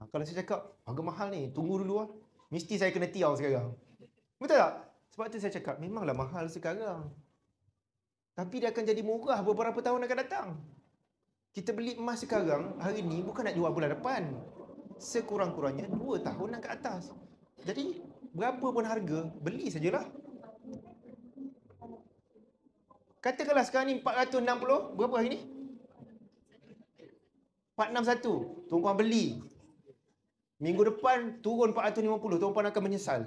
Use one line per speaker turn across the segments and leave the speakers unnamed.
Kalau saya cakap harga mahal ni, tunggu dulu lah. Mesti saya kena tiau sekarang. Betul tak? Sebab tu saya cakap memanglah mahal sekarang. Tapi dia akan jadi murah beberapa tahun akan datang. Kita beli emas sekarang, hari ni bukan nak jual bulan depan. Sekurang-kurangnya 2 tahun ke atas. Jadi, berapa pun harga, beli sajalah. Katakanlah sekarang ni 460, berapa hari ni? 461, tuan-puan beli. Minggu depan turun 450, tuan-puan akan menyesal.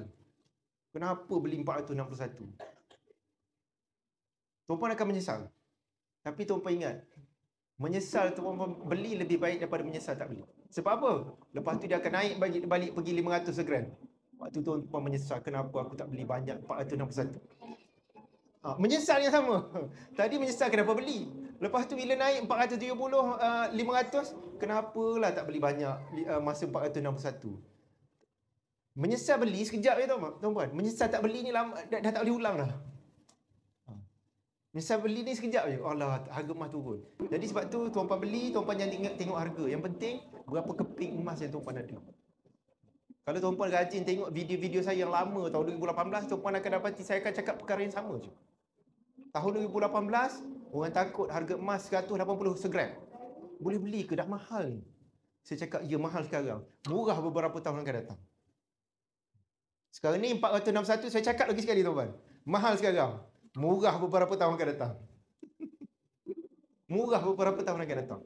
Kenapa beli 461? Tuan-puan akan menyesal. Tapi tuan-puan ingat, menyesal tuan-puan beli lebih baik daripada menyesal tak beli. Sebab apa? Lepas tu dia akan naik balik pergi 500 segram. Waktu tuan-puan menyesal, kenapa aku tak beli banyak 461? Menyesal yang sama. Tadi menyesal kenapa beli. Lepas tu bila naik 470, 500, kenapalah tak beli banyak masa 461? Menyesal beli sekejap je tuan-puan. Menyesal tak beli ni lama, dah tak boleh ulang dah. Menyesal beli ni sekejap je. Allah, harga emas turun. Jadi sebab tu tuan-puan beli, tuan-puan jangan tengok harga. Yang penting berapa keping emas yang tuan-puan ada. Kalau tuan-puan rajin tengok video-video saya yang lama tahun 2018, tuan-puan akan dapati saya akan cakap perkara yang sama je. Tahun 2018, orang takut harga emas 180 segram. Boleh beli ke? Dah mahal ni. Saya cakap, ya mahal sekarang. Murah beberapa tahun akan datang. Sekarang ni 461, saya cakap lagi sekali tuan-puan. Mahal sekarang. Murah beberapa tahun akan datang. Murah beberapa tahun akan datang.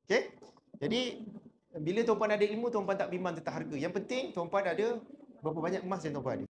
Okey? Jadi, bila tuan-puan ada ilmu, tuan-puan tak bimbang tentang harga. Yang penting, tuan-puan ada berapa banyak emas yang tuan-puan ada.